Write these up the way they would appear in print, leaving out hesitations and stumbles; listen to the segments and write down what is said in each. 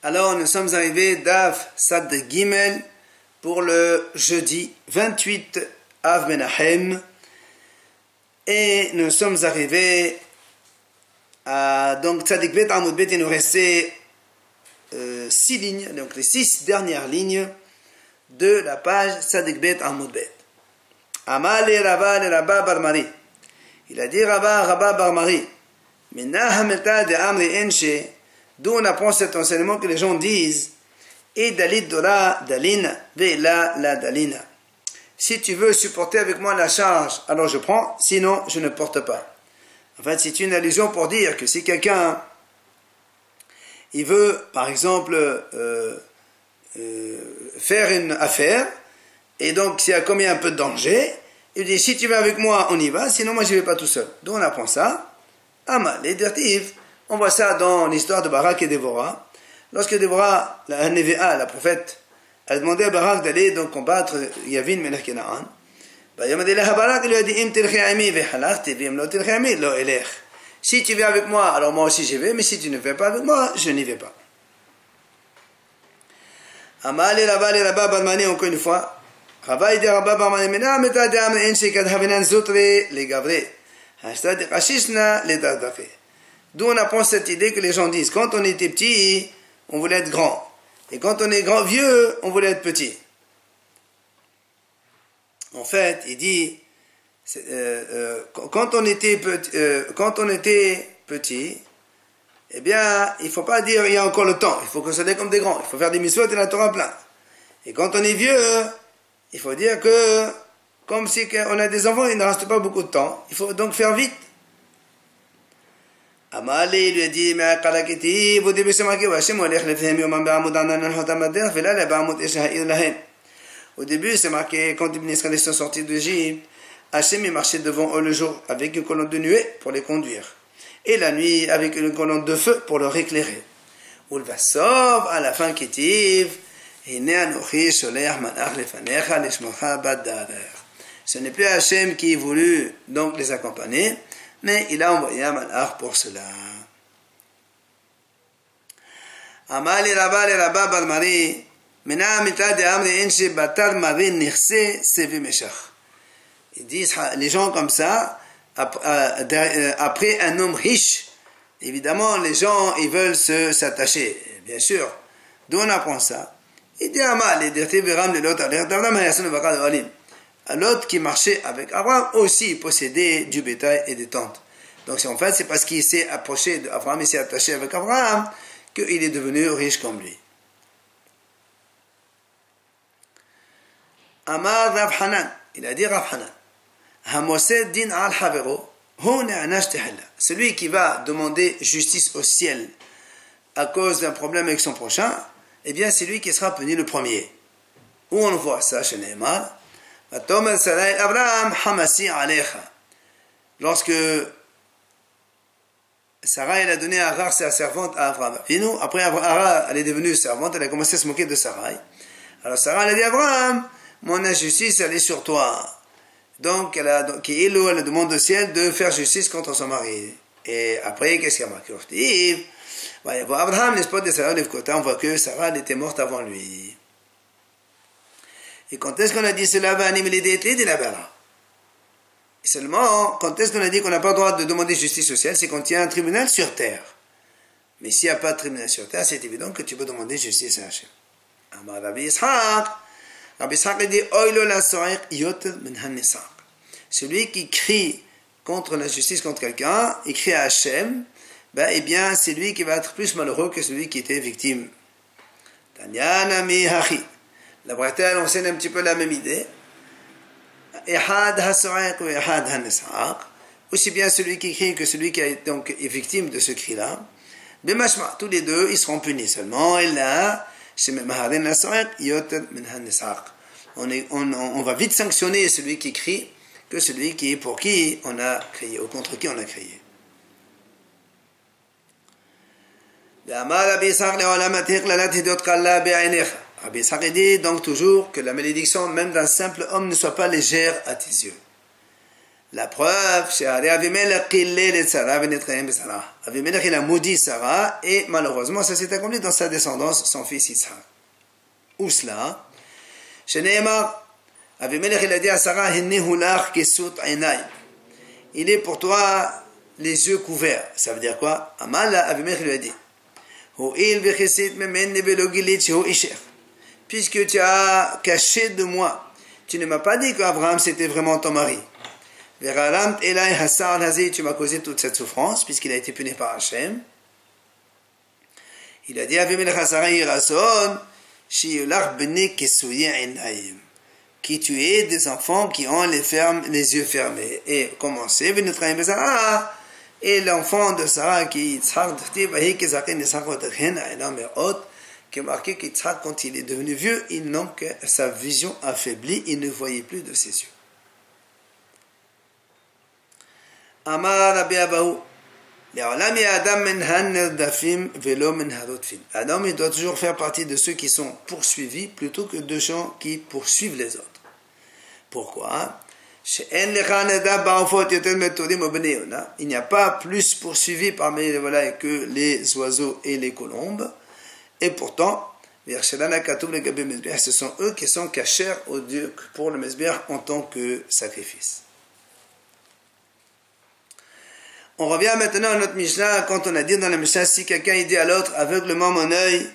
Alors nous sommes arrivés d'Av Sad Gimel pour le jeudi 28 Av Menahem et nous sommes arrivés à donc Tzadik Bet Amud Bet. Il nous restait 6 lignes, donc les 6 dernières lignes de la page Tzadik Bet Amud Bet. Amal et Rabba Bar Mari. Il a dit Rabba Bar Mari. Minna de Amri Enche. D'où on apprend cet enseignement que les gens disent et Dalit Dora Dalina Vela la Dalina. Si tu veux supporter avec moi la charge, alors je prends, sinon je ne porte pas. En fait, c'est une allusion pour dire que si quelqu'un il veut, par exemple, faire une affaire, et donc s'il y a comme il y a un peu de danger, il dit si tu vas avec moi, on y va, sinon moi je ne vais pas tout seul. Donc on apprend ça. Amal et Dirtiv. On voit ça dans l'histoire de Barak et Déborah. Lorsque Déborah, la Nevéa, la prophète, a demandé à Barak d'aller donc combattre Yavin Melech Canaan, Barak lui a dit si tu viens avec moi, alors moi aussi j'y vais, mais si tu ne viens pas avec moi, je n'y vais pas. Amal et Rabba Barmani, encore une fois. Rabba et Rabba Barmani, Mena Meta de Amr Enche Kadhavinan Zotre les Gavre. Hashtag Rashishna les Dardafé. D'où on apprend cette idée que les gens disent, quand on était petit, on voulait être grand. Et quand on est vieux, on voulait être petit. En fait, il dit, quand on était petit, eh bien, il ne faut pas dire, il y a encore le temps. Il faut considérer comme des grands. Il faut faire des mitzvot et la Torah plein. Et quand on est vieux, il faut dire que, comme si on a des enfants, il ne reste pas beaucoup de temps. Il faut donc faire vite. Amali lui a dit, mais au début c'est marqué, au début c'est marqué, quand les Israéliens sont sortis d'Égypte, Hachem marchait devant eux le jour avec une colonne de nuée pour les conduire, et la nuit avec une colonne de feu pour leur éclairer. Ulvasov, à la fin Kétiv, ce n'est plus Hachem qui voulut donc les accompagner, mais il a envoyé un malach pour cela. Amal et Rabba Bar Mari, Mena Mita de Amri Enche Batar Mari Nirse Sevi Meshach. Ils disent, les gens comme ça, après un homme riche, évidemment, les gens, ils veulent s'attacher, bien sûr. D'où on apprend ça? Il dit Amal, il dit Tibiram de l'autre, l'autre qui marchait avec Abraham aussi possédait du bétail et des tentes. Donc en fait, c'est parce qu'il s'est approché d'Abraham, il s'est attaché avec Abraham, qu'il est devenu riche comme lui. Amar Rav Hanan, il a dit Rav Hanan, Hamosed din al havero, celui qui va demander justice au ciel à cause d'un problème avec son prochain, eh bien c'est lui qui sera puni le premier. Où on voit ça chez Neymar? Lorsque Sarah elle a donné à Agar sa servante à Abraham, après Agar elle est devenue servante, elle a commencé à se moquer de Sarah. Alors Sarah elle a dit à Abraham, mon injustice elle est sur toi. Donc elle a demandé au ciel de faire justice contre son mari. Et après qu'est-ce qu'il y a marqué? Abraham n'est pas de Sarah, on voit que Sarah elle était morte avant lui. Et quand est-ce qu'on a dit cela va animer les déités de la Béra? Seulement, quand est-ce qu'on a dit qu'on n'a pas le droit de demander justice au ciel? C'est quand il y a un tribunal sur terre. Mais s'il n'y a pas de tribunal sur terre, c'est évident que tu peux demander justice à Hachem. Amar Rabbi Yitzhak dit Oilo la so'ek yotel min hanisaq. Celui qui crie contre la justice contre quelqu'un, il crie à Hachem, eh bien, c'est lui qui va être plus malheureux que celui qui était victime. Tanyana mi hachi. La Braïta enseigne un petit peu la même idée. Aussi bien celui qui crie que celui qui est victime de ce cri-là. Tous les deux, ils seront punis seulement. Et là, on va vite sanctionner celui qui crie que celui qui pour qui on a crié ou contre qui on a crié. Rabbi Yitzhak dit donc toujours que la malédiction même d'un simple homme ne soit pas légère à tes yeux. La preuve, c'est Avimelech il a maudit Sarah et malheureusement ça s'est accompli dans sa descendance, son fils Yitzhak. Où cela? Chez Nehemar, Avimelech il a dit à Sarah, il est pour toi les yeux couverts. Ça veut dire quoi? Amal, Avimelech lui a dit, puisque tu as caché de moi, tu ne m'as pas dit qu'Abraham c'était vraiment ton mari. Tu m'as causé toute cette souffrance, puisqu'il a été puni par Hachem. Il a dit qui tu es des enfants qui ont les yeux fermés. Et commencez, et l'enfant de Sarah qui est marqué qu'Yitzhak, quand il est devenu vieux, sa vision affaiblie, il ne voyait plus de ses yeux. Amar Rabbi Abahu, Adam, il doit toujours faire partie de ceux qui sont poursuivis plutôt que de gens qui poursuivent les autres. Pourquoi? Il n'y a pas plus poursuivis parmi les volailles que les oiseaux et les colombes. Et pourtant, ce sont eux qui sont cachers au Dieu pour le Mesbech en tant que sacrifice. On revient maintenant à notre Mishnah, quand on a dit dans la Mishnah, si quelqu'un dit à l'autre, aveuglement mon œil,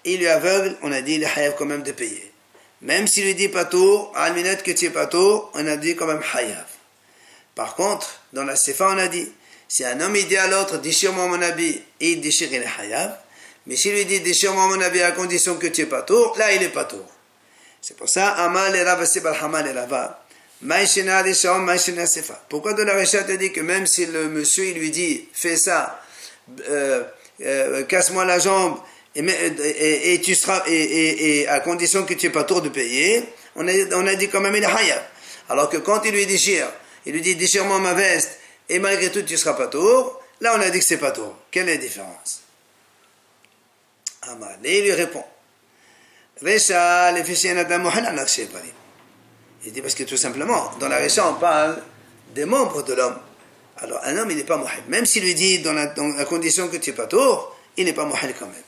il lui aveugle, on a dit, il est hayav quand même de payer. Même s'il lui dit pato, alminette que tu es pato, on a dit quand même hayav. Par contre, dans la Sefa, on a dit, si un homme il dit à l'autre, déchire-moi mon habit, et il déchire, il est hayav. Mais s'il lui dit, déchire-moi mon habit à condition que tu es pato, là il est pato. C'est pour ça, Amal et Rabasi Balhamal et Lava. Pourquoi de la Récha te dit que même si le monsieur il lui dit fais ça, casse-moi la jambe et tu seras et à condition que tu n'aies pas tour de payer, on a dit quand même il est hayab. Alors que quand il lui déchire, il lui dit déchire-moi ma veste et malgré tout tu seras pas tour, là on a dit que c'est pas tour. Quelle est la différence? Amal et il lui répond Récha les fichiers Adam il dit parce que tout simplement, dans la Récha, on parle des membres de l'homme. Alors, un homme, il n'est pas mouhil. Même s'il lui dit, dans la condition que tu n'es pas tour, il n'est pas mouhil quand même.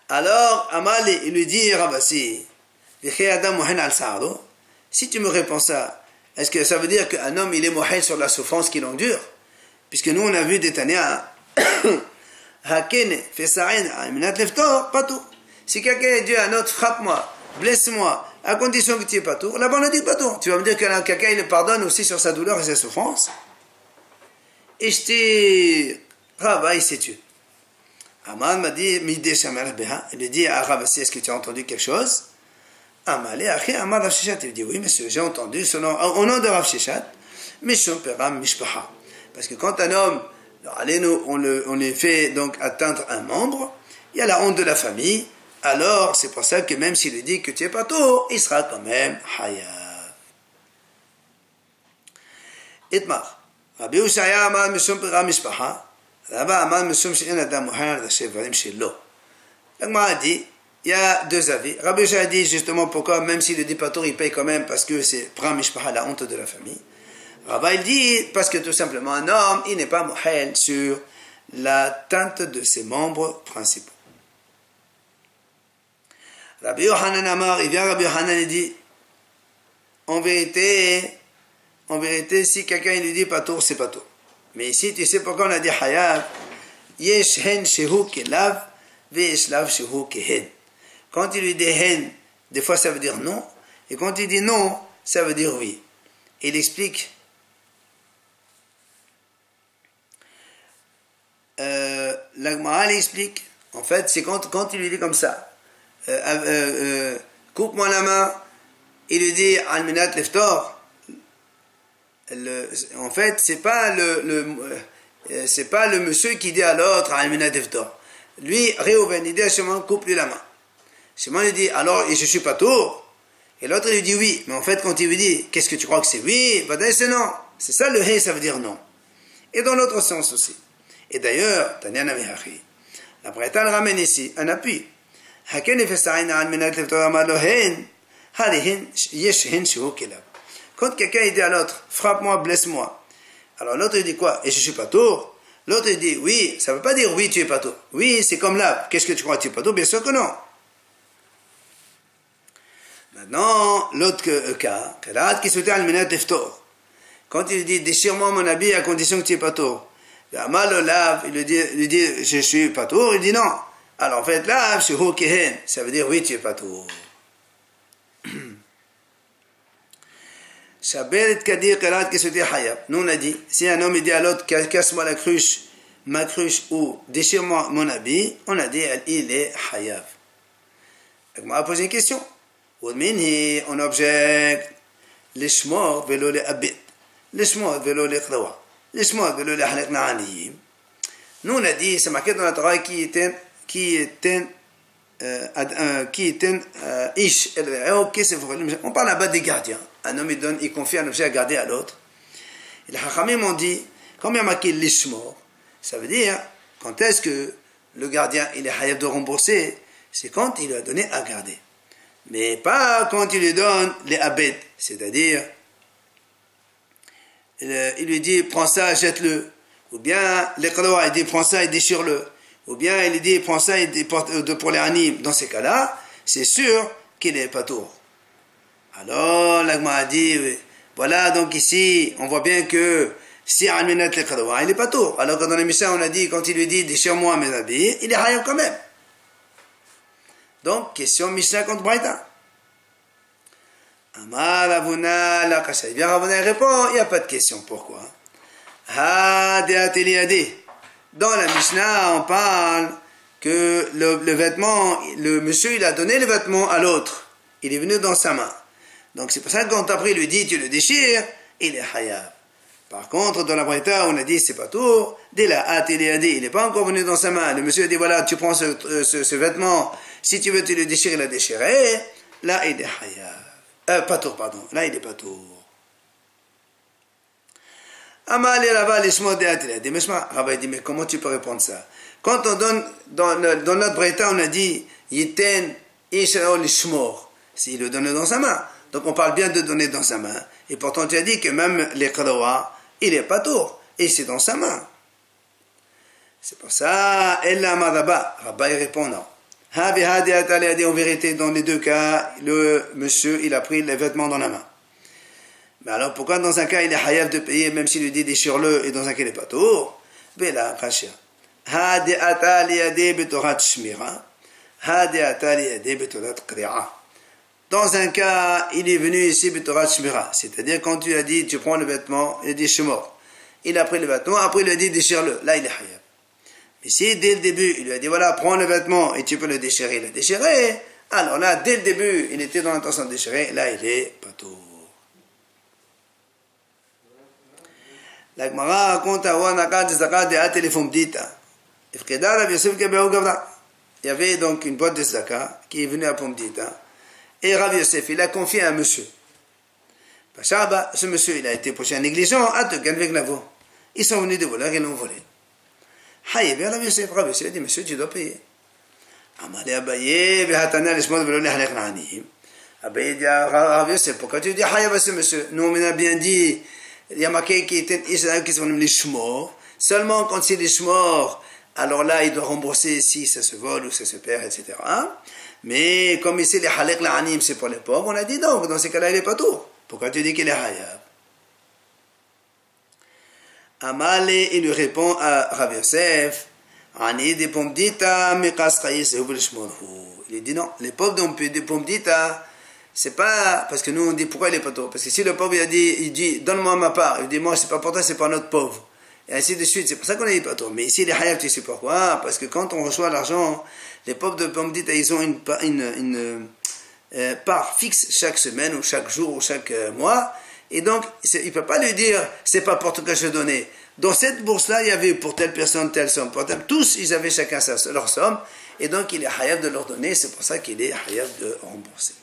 Alors, Amal, il lui dit, Rabasi, si tu me réponds ça, est-ce que ça veut dire qu'un homme, il est mouhil sur la souffrance qu'il endure? Puisque nous, on a vu des Tania, Hakene, Fesaïn, pas tout. Si quelqu'un dit à un autre, frappe-moi, blesse-moi, à condition que tu n'es pas tour. Là-bas, on a dit pas tour. Tu vas me dire que quelqu'un, il le pardonne aussi sur sa douleur et sa souffrance. Et je t'ai travaillé, sais-tu. Amal m'a dit, il lui dit à Rabasi, est-ce que tu as entendu quelque chose? Amal et Achi, Amal Rav Sheshat, il dit, oui, monsieur, j'ai entendu au nom de Rav Sheshat, Mishum Peram Mishpaha. Parce que quand un homme, on lui fait donc atteindre un membre, il y a la honte de la famille. Alors, c'est pour ça que même s'il lui dit que tu n'es pas tôt, il sera quand même hayav. Itmar. Rabbi Ushaya amar mishum pira mishpaha. Rabba amar mishum she'en adam muhar d'asher varim shelo. L'Agma a dit, il y a deux avis. Rabbi Ushaya a dit justement pourquoi, même s'il ne dit pas tôt, il paye quand même parce que c'est pira mishpaha, la honte de la famille. Rabba il dit, parce que tout simplement un homme, il n'est pas muhal sur l'atteinte de ses membres principaux. Rabbi Yohanan Amar, il vient Rabbi Yohanan et dit, en vérité, si quelqu'un lui dit pas tour, c'est pas tour. Mais ici, tu sais pourquoi on a dit hayav, yesh hen shehu kelav, veyesh lav shehu kehen. Quand il lui dit hen, des fois ça veut dire non, et quand il dit non, ça veut dire oui. Il explique, l'Agmaral explique, en fait, c'est quand il lui dit comme ça, coupe-moi la main, il lui dit Alminat Leftor. En fait, c'est pas le monsieur qui dit à l'autre Alminat Leftor. Lui, Réhouven, il dit à Shimon, coupe-lui la main. Shimon lui dit, alors, et je suis pas tour. Et l'autre lui dit oui. Mais en fait, quand il lui dit, qu'est-ce que tu crois que c'est oui? Vadaï, c'est non. C'est ça le hé, ça veut dire non. Et dans l'autre sens aussi. Et d'ailleurs, Tanya Namihachi, la Bretagne ramène ici un appui. Haken Efesaïn al Minat Leftor Amar Lohen, Quand quelqu'un dit à l'autre, frappe-moi, blesse-moi, alors l'autre il dit quoi? Et je suis pas tour. L'autre il dit, oui, ça veut pas dire oui, tu es pas tour. Oui, c'est comme là. Qu'est-ce que tu crois, tu es pas tour? Bien sûr que non. Maintenant, l'autre cas, quand il dit, déchire-moi mon habit à condition que tu es pas tour. Mal le lave, il lui dit, je suis pas tour, il dit non. Alors en fait, lave, ça veut dire oui, tu es pas tour. Nous on a dit, si un homme dit à l'autre, casse-moi ma cruche, ou déchire-moi mon habit, on a dit, il est hayab. On m'a posé une question. On objecte, l'ishmor velo le abit, l'ishmor velo le khdawa, l'ishmor velo le halak na'aniyim. Nous on a dit, c'est marqué dans la Torah qui était ish. On parle là-bas des gardiens. Un homme il confie un objet à garder à l'autre. Et les Hachamim ont dit, quand il y a marqué l'ishmor, ça veut dire, quand est-ce que le gardien il est hayab de rembourser, c'est quand il lui a donné à garder. Mais pas quand il lui donne les abed, c'est-à-dire, il lui dit, prends ça, jette-le. Ou bien, les qadawa, il dit, prends ça et déchire-le. Ou bien, il lui dit, prends ça et pour les animes. Dans ces cas-là, c'est sûr qu'il est pas tour. Alors, l'agma a dit, voilà, donc ici, on voit bien que si Alminat le Qadawa, il est pas tour. Alors que dans l'émission, on a dit, quand il lui dit, déchire-moi mes habits, il est hayab quand même. Donc, question Mishnah contre Braïta. Amar Ravuna la Kasha. Bien, Ravuna répond, il n'y a pas de question. Pourquoi? Dans la Mishnah, on parle que le vêtement, le monsieur, il a donné le vêtement à l'autre. Il est venu dans sa main. Donc c'est pour ça que quand après il lui dit, tu le déchires, il est hayab. Par contre, dans la Braïta, on a dit, c'est pas tout. Dès là, il n'est pas encore venu dans sa main. Le monsieur a dit, voilà, tu prends ce vêtement, si tu veux te le déchirer, il l'a déchiré. Là, il est hayab. Pas tour, pardon. Là, il est pas tour. Amali Rava l'ishmor de Atiladi. Rava dit, mais comment tu peux répondre ça? Quand on donne, dans notre Braïta, on a dit, Yiten Ishrael l'ishmor. S'il le donne dans sa main. Donc on parle bien de donner dans sa main. Et pourtant tu as dit que même les qadawa, il est pas tour. Et c'est dans sa main. C'est pour ça, Ella Madaba. Rabba il répond non. En vérité, dans les deux cas, le monsieur, il a pris les vêtements dans la main. Mais alors pourquoi dans un cas il est hayab de payer, même s'il lui dit déchire-le, et dans un cas il n'est pas tour? Bela, Khashia. Hadi atali ade betorat shmira. Hadi atali ade betorat kri'a. Dans un cas, il est venu ici, betorat shmira. C'est-à-dire, quand tu as dit, tu prends le vêtement, il dit shemor. Il a pris le vêtement, après il a dit déchire-le. Là, il est hayab. Mais si, dès le début, il lui a dit, voilà, prends le vêtement et tu peux le déchirer, il l'a déchiré. Alors là, dès le début, il était dans l'intention de déchirer. Là, il est pas tour. La Gemara raconte à Wanaka de Zakat de Atelefomdita. Il y avait donc une boîte de Zakat qui est venue à Pomdita. Et Rav Yosef, il a confié à un monsieur. Ce monsieur, il a été poché un négligent. Ils sont venus de voleurs et l'ont volé. Rav Yosef a dit, monsieur, tu dois payer. Amalé Abaye, Behatana, laisse-moi de voler à l'Ekhnani. Abaye dit à Rav Yosef, pourquoi tu dis Hayab à ce monsieur? Nous, on a bien dit, il y a marqué qu'il était Israël qui sont les shmor. Seulement quand c'est les shmor, alors là, il doit rembourser si ça se vole ou ça se perd, etc. Mais comme ici, les halek la'anim, c'est pour les pauvres, on a dit non, dans ces cas-là, il n'est pas tout. Pourquoi tu dis qu'il est hayab? Amalé, il lui répond à Rav Yosef, il dit non, les pauvres de Pomdita, c'est pas, parce que nous on dit pourquoi il est pas tôt. Parce que si le pauvre il dit donne-moi ma part, il dit moi c'est pas pour toi, c'est pour notre pauvre. Et ainsi de suite, c'est pour ça qu'on a dit pas tôt. Mais ici les hayab, tu sais pourquoi? Parce que quand on reçoit l'argent, les pauvres de Pomdita, ils ont une part fixe chaque semaine ou chaque jour ou chaque mois. Et donc, il ne peut pas lui dire, c'est pas pour toi que je donnais. Dans cette bourse-là, il y avait pour telle personne, telle somme. Pour telle, tous, ils avaient chacun leur somme. Et donc, il est hayab de leur donner. C'est pour ça qu'il est hayab de rembourser.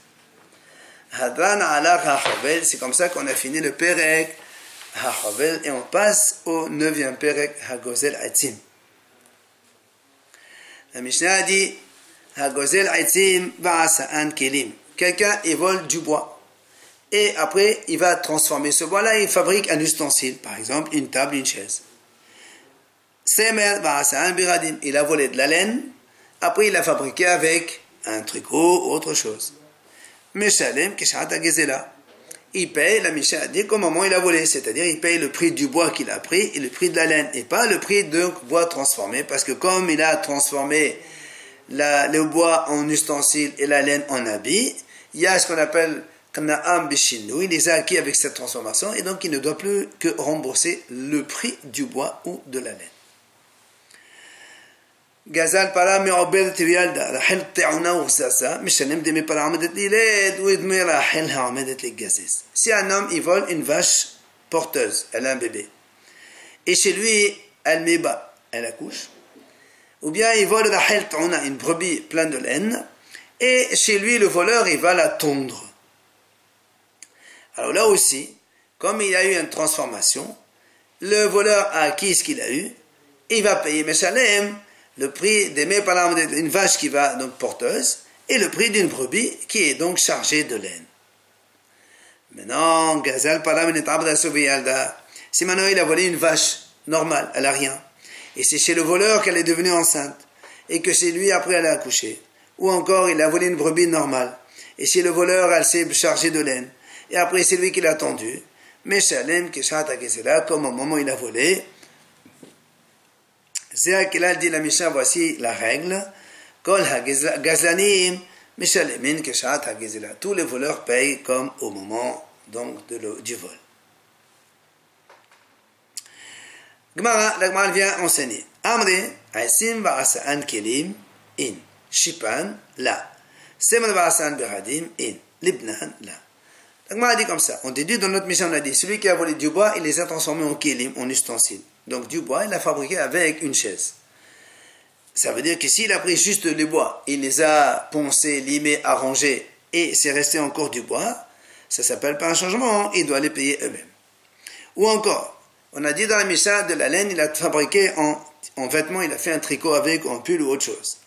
Hadran ala ha-chovel, c'est comme ça qu'on a fini le perek ha-chovel. Et on passe au 9e perek ha-gozel atzim. La Mishnah dit, ha-gozel atzim va'asa'an kelim. quelqu'un il vole du bois. Et après, il va transformer ce bois-là, il fabrique un ustensile, par exemple une table, une chaise. Il a volé de la laine, après il l'a fabriqué avec un tricot ou autre chose. Meshalem Keshat Agezela. Il paye, la Mishnah a dit qu'au moment où il a volé, c'est-à-dire il paye le prix du bois qu'il a pris et le prix de la laine, et pas le prix de bois transformé, parce que comme il a transformé le bois en ustensile et la laine en habit, il y a ce qu'on appelle Kana'am Bishinou, il les a acquis avec cette transformation, et donc il ne doit plus que rembourser le prix du bois ou de la laine. גזל פרה מעובדת וילדה, רחל טעונה וגזזה, משלם דמי פרה עומדת לילד ודמי רחל העומדת לגזז. Si un homme il vole une vache porteuse, elle a un bébé, et chez lui elle met bas, elle accouche, ou bien il vole Rachel Ta'una, une brebis pleine de laine, et chez lui le voleur il va la tondre. Alors là aussi, comme il y a eu une transformation, le voleur a acquis ce qu'il a eu, il va payer Meshalem le prix d'une vache qui va donc porteuse et le prix d'une brebis qui est donc chargée de laine. Maintenant, si maintenant il a volé une vache normale, elle n'a rien, et c'est chez le voleur qu'elle est devenue enceinte, et que c'est lui après elle a accouché, ou encore il a volé une brebis normale, et chez le voleur elle s'est chargée de laine, et après c'est lui qui l'a tendue, mais Shalem, comme au moment où il a volé, c'est qu'il a dit la Mishnah, voici la règle. Tous les voleurs payent comme au moment donc du vol. La Gemara vient enseigner. Amri, Aisim Ba'asan Kelim, in. Shipan, la. Seman Ba'asan Beradim, in. Libnan, la. La Gemara dit comme ça. On dit dans notre Mishnah, on a dit celui qui a volé du bois, il les a transformés en kelim, en ustensiles. Donc du bois, il l'a fabriqué avec une chaise. Ça veut dire que s'il a pris juste les bois, il les a poncés, limés, arrangés, et c'est resté encore du bois, ça s'appelle pas un changement, il doit les payer eux-mêmes. Ou encore, on a dit dans la Mishnah, de la laine, il a fabriqué en vêtements, il a fait un tricot avec, en pull ou autre chose.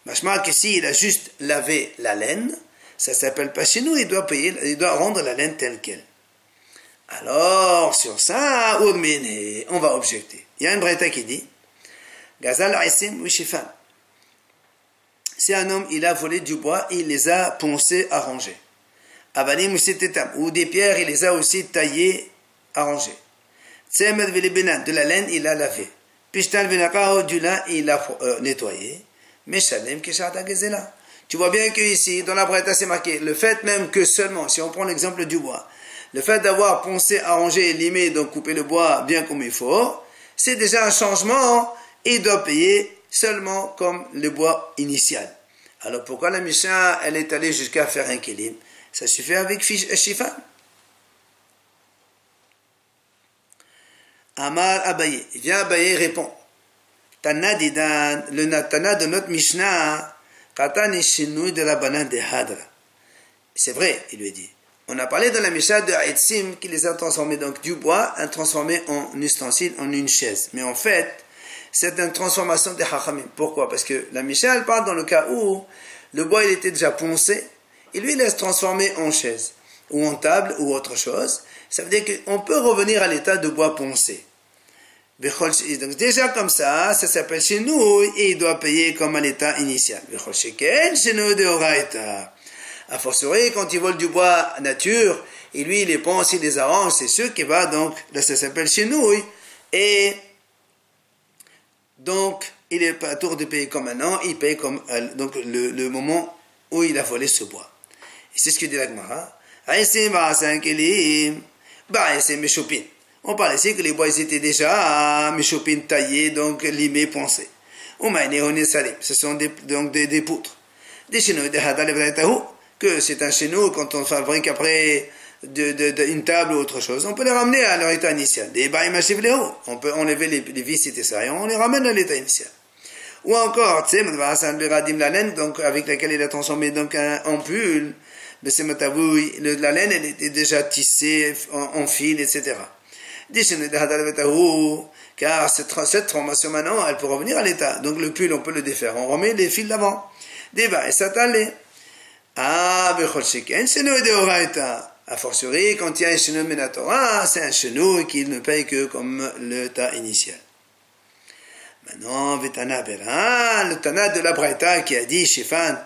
Machma que s'il a juste lavé la laine, ça s'appelle pas chez nous, il doit payer, il doit rendre la laine telle qu'elle. Alors, sur ça, on va objecter. Il y a une braïta qui dit, Gazal Aisim ou Shifan. Si un homme, il a volé du bois, il les a poncés, arrangés. Avalim ou des pierres, il les a aussi taillées, arrangées. Tsemed velibenan, de la laine, il a lavé. Pishtan venakao, du lin, il a nettoyé. Meshalem kishata gezela. Tu vois bien que ici, dans la braïta, c'est marqué, le fait même que seulement, si on prend l'exemple du bois, le fait d'avoir poncé, arrangé, limé, donc couper le bois bien comme il faut, c'est déjà un changement, et il doit payer seulement comme le bois initial. Alors pourquoi la Mishnah, elle est allée jusqu'à faire un kelim? Ça suffit avec Shifan. Amar Abaye. Il vient Abaye répond. Tana Didan, le Tana de notre Mishnah, Katani Shinui de la banane de Hadra. C'est vrai, il lui dit. On a parlé de la Mishnah de Haïtsim qui les a transformés, donc du bois, transformé en ustensile, en une chaise. Mais en fait, c'est une transformation des Hachamim. Pourquoi? Parce que la Mishnah, elle parle dans le cas où le bois, il était déjà poncé, et lui, il laisse transformer en chaise, ou en table, ou autre chose. Ça veut dire qu'on peut revenir à l'état de bois poncé. Donc déjà comme ça s'appelle chez nous, et il doit payer comme à l'état initial. A fortiori, quand il vole du bois nature, et lui, il les ponce, il les arrange, c'est sûr qu'il va, donc, là, ça s'appelle chenouille, et donc, il est pas à tour de payer comme maintenant, il paye comme, donc, le moment où il a volé ce bois. Et c'est ce que dit la Gemara. On parle ici que les bois, ils étaient déjà, meshopin taillés, donc, limés, poncés. Ce sont des poutres. Des chenouilles de hadal que c'est un chenouille quand on fabrique après une table ou autre chose, on peut les ramener à leur état initial. On peut enlever les vis et ça, et on les ramène à l'état initial. Ou encore, la laine, donc, avec laquelle il a transformé donc, en pull, la laine, elle était déjà tissée en fil, etc. Car cette transformation maintenant, elle peut revenir à l'état. Donc le pull, on peut le défaire. On remet les fils d'avant. Et ça t'allait. Ah, bechol sheken, shenui de oraita. A fortiori, quand il y a un shenui minatora, c'est un shenui qui ne paye que comme le tas initial. Maintenant, Vetana Bera, le Tana de la Braïta qui a dit, Shifan,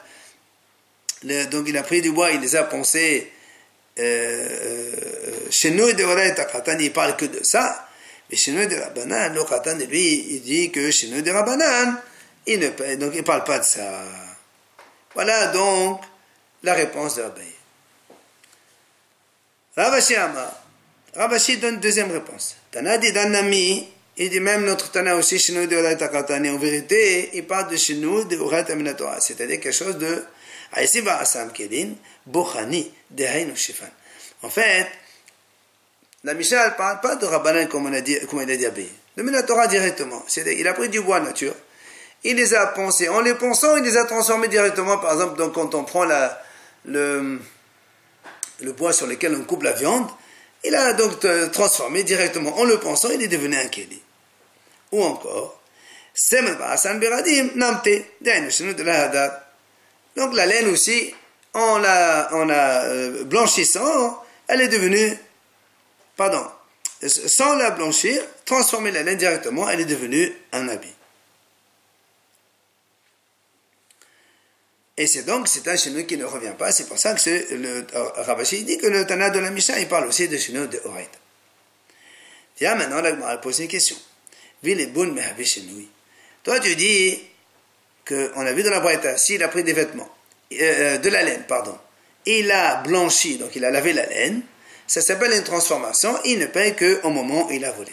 donc il a pris du bois, il les a poncés, Shenui de Oraita Katan, il parle que de ça, mais Shenui de Rabanan, le Katan, lui, il dit que Shenui de Rabanan, il ne paye, donc il ne parle pas de ça. Voilà donc la réponse de Rabbi. Ravashi Amar, Ravashi donne deuxième réponse. Tana dit Danami, il dit même notre Tana aussi, Shenui de Oraita Katani, en vérité, il parle de Shenui de Oraita Minatora, c'est-à-dire quelque chose de Aïsiva Asam Kedin, Bochani, Dehainu Shifan. En fait, la Mishnah ne parle pas de Rabbanan comme il a dit Abbé. Le Minatora directement. C'est-à-dire, il a pris du bois nature, il les a poncés. En les ponçant, il les a transformés directement. Par exemple, donc, quand on prend le bois sur lequel on coupe la viande, il a donc transformé directement. En le ponçant, il est devenu un Keli. Ou encore, Semel Ba'asan Beradim, Namte, Dehainu Shenu de la Hadar. Donc la laine aussi, en la blanchissant, elle est devenue, sans la blanchir, transformer la laine directement, elle est devenue un habit. Et c'est un chenouille qui ne revient pas, c'est pour ça que le Ravashi dit que le Tana de la Mishnah, il parle aussi de chenouille de Oraita. Tiens, maintenant, là, on va poser une question. Vileboun mehavé chenouille. Toi, tu dis qu'on a vu dans la Braïta, s'il a pris des vêtements, de la laine, il a blanchi, donc il a lavé la laine, ça s'appelle une transformation, il ne paye qu'au moment où il a volé.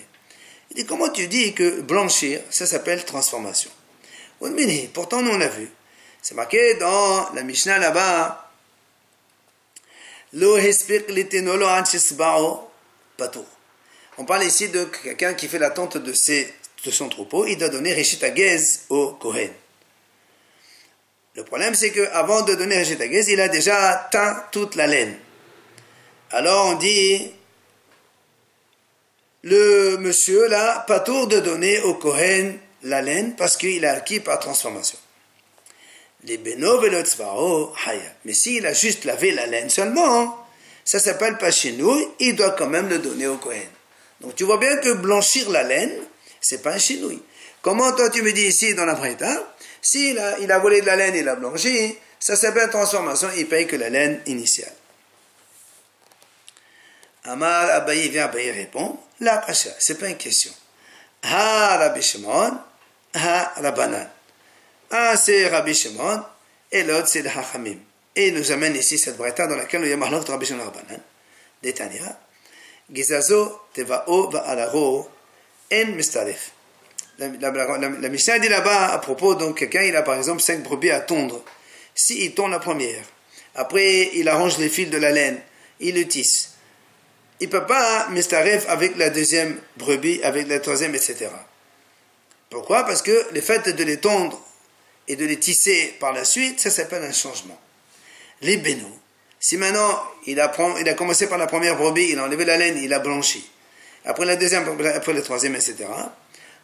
Il dit, comment tu dis que blanchir, ça s'appelle transformation? Pourtant, nous on a vu, c'est marqué dans la Mishnah là-bas, on parle ici de quelqu'un qui fait la tente de son troupeau, il doit donner Rishit Agez au Kohen. Le problème, c'est qu'avant de donner Rishit Agez, il a déjà teint toute la laine. Alors on dit, le monsieur là, pas tour de donner au Kohen la laine, parce qu'il a acquis par transformation. Les beno velotzvao haya. Mais s'il a juste lavé la laine seulement, ça s'appelle pas chenouille, il doit quand même le donner au Kohen. Donc tu vois bien que blanchir la laine, c'est pas un chenouille. Comment toi tu me dis ici dans la Braïta, s'il a volé de la laine et il a blanchi, ça s'appelle transformation, il paye que la laine initiale. Amar Abaye vient, Abaye répond, la Pacha, c'est pas une question. Ha Rabbi Shimon, ha Rabbanan. Un c'est Rabbi Shimon, et l'autre c'est le Hachamim. Et il nous amène ici cette Braïta dans laquelle il y a marqué Rabbi Shimon Rabbanan. Détania, Gizazo tevao va'alaro en mistaref. La Mishnah dit là-bas, à propos, donc quelqu'un, il a par exemple 5 brebis à tondre. S'il tond la première, après il arrange les fils de la laine, il le tisse. Il ne peut pas mistaref avec la deuxième brebis, avec la troisième, etc. Pourquoi? Parce que le fait de les tondre et de les tisser par la suite, ça s'appelle un changement. Les bénous, si maintenant il a commencé par la première brebis, il a enlevé la laine, il a blanchi. Après la deuxième, après la troisième, etc.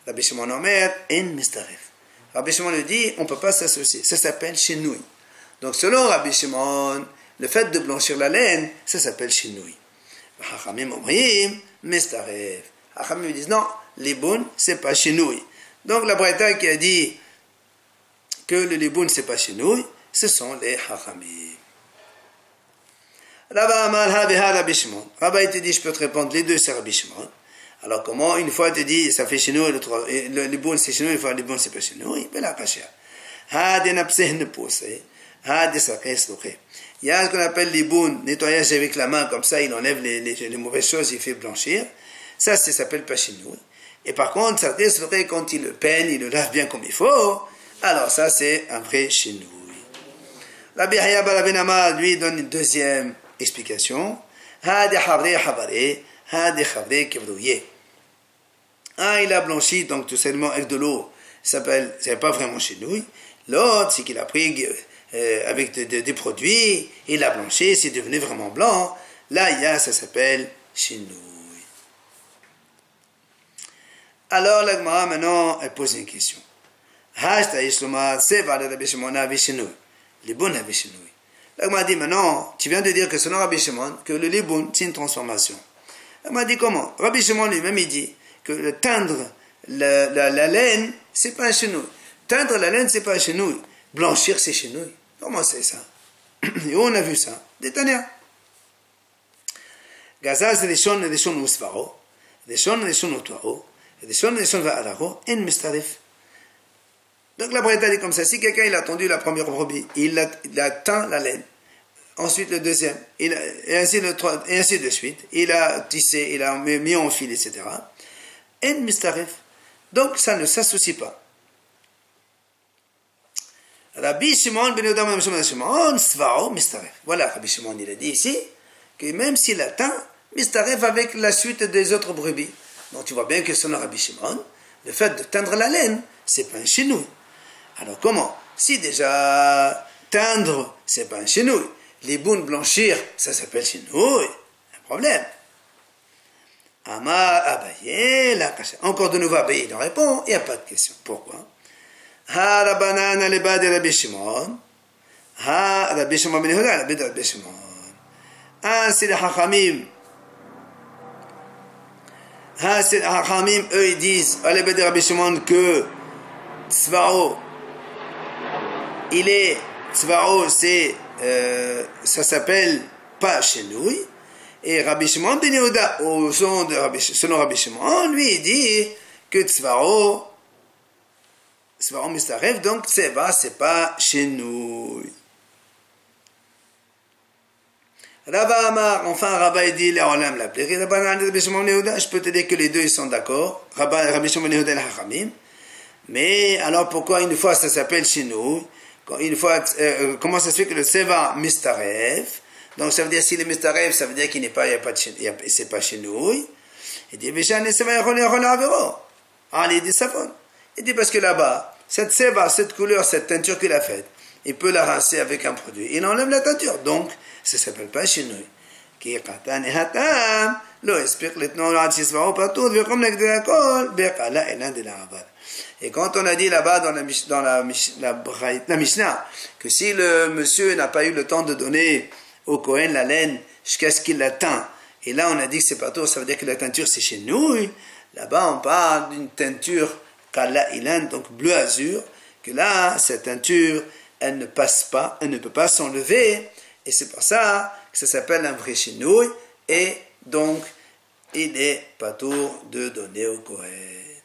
Rabbi Shimon Omer, en mistaref. Rabbi Shimon lui dit, on ne peut pas s'associer. Ça s'appelle chenouille. Donc selon Rabbi Shimon, le fait de blanchir la laine, ça s'appelle chenouille. Hachamim omrim, mistaref. Hachamim disent, non, les bounes, c'est pas chenouille. Donc la Braïta qui a dit que le liboun, c'est pas chenouille, ce sont les Hachamim. Rabba Amar Habeha Rabbi Shimon. Rabba il te dit, je peux te répondre, les deux c'est Rabbi Shimon. Alors comment, une fois, te dit, ça fait chenouille, le bon c'est chenouille, une fois, le bon c'est pas chenouille, ben la kasha. Ha de napseh ne pousse, ha de sakes loche. Il y a ce qu'on appelle les bounes, nettoyage avec la main, comme ça, il enlève les mauvaises choses, il fait blanchir. Ça s'appelle pas chenouille. Et par contre, sakes loche, quand il le peigne, il le lave bien comme il faut, alors ça, c'est un vrai chenouille. Rabbi Yahya bar Ben Amar, lui, donne une deuxième explication. Ha de havre havare. Il a blanchi, donc tout simplement avec de l'eau, c'est pas vraiment chenouille. L'autre, c'est qu'il a pris avec des produits, il a blanchi, c'est devenu vraiment blanc. Là, ça s'appelle chenouille. Alors, la Gemara, maintenant, elle pose une question. Elle m'a dit, maintenant, tu viens de dire que selon Rabbi Shimon, que le liboun, c'est une transformation. Elle m'a dit comment? Rabbi Shimon lui-même, il dit que le teindre la laine, c'est pas un chenouille. Teindre la laine, c'est pas un chenouille. Blanchir, c'est chenouille. Comment c'est ça? Et on a vu ça. Des Tania. Gazaz, les shon usvaro, les shon utwaro, les shon va'alaro, en mistarif. Donc la Braïta dit comme ça, si quelqu'un il a tendu la première brebis, il a teint la laine, ensuite le deuxième, et ainsi de suite, il a tissé, il a mis en fil, etc. En mistarif. Donc ça ne s'associe pas. Rabbi Shimon ben Yehuda ben Shimon svaro mistarif. Voilà, Rabbi Shimon il a dit ici que même s'il a teint, mistarif avec la suite des autres brebis. Donc tu vois bien que selon Rabbi Shimon, le fait de teindre la laine, c'est pas un chenouille. Alors comment? Si déjà teindre, c'est pas un chenouille. Les bounes blanchir, ça s'appelle chenouille. Un problème. Amar Abaye, la kasha. Encore de nouveau Abaye, il en répond, il n'y a pas de question. Pourquoi? Ha Rabbanan aleba de Rabbi Shimon. Ha Rabbi Shimon ben Yehuda, aleba de Rabbi Shimon. C'est les Hachamim. C'est les Hachamim, eux ils disent, aleba de Rabbi Shimon, que Tzvaro, Tzvaro, ça s'appelle pas chenouille. Et Rabbi Shimon ben Yehuda, selon Rabbi Shimon, lui il dit que Tzvaro mistarev, donc Tseva, c'est pas chenouille. Rabba Amar, enfin Rabba il dit, l'Olam l'appelé, je peux te dire que les deux ils sont d'accord, Rabbi Shimon ben Yehuda et Hachamim. Mais alors pourquoi une fois ça s'appelle chenouille? Une fois, comment ça se fait que le Tseva mistarev? Donc ça veut dire si le mistarev, ça veut dire qu'il n'est pas, c'est pas chenouille. Il dit, il dit savon. Il dit parce que là-bas, cette Tseva, cette couleur, cette teinture qu'il a faite, il peut la rincer avec un produit. Il enlève la teinture. Donc, ça ne s'appelle pas chenouille. Et quand on a dit là-bas dans la Mishnah que si le monsieur n'a pas eu le temps de donner au Kohen la laine jusqu'à ce qu'il la teint, et là on a dit que c'est pas tout, ça veut dire que la teinture c'est chenouille. Là-bas on parle d'une teinture kala ilan, donc bleu azur, que là cette teinture elle ne passe pas, elle ne peut pas s'enlever, et c'est pour ça que ça s'appelle un vrai chenouille, et donc il est pas tout de donner au Kohen.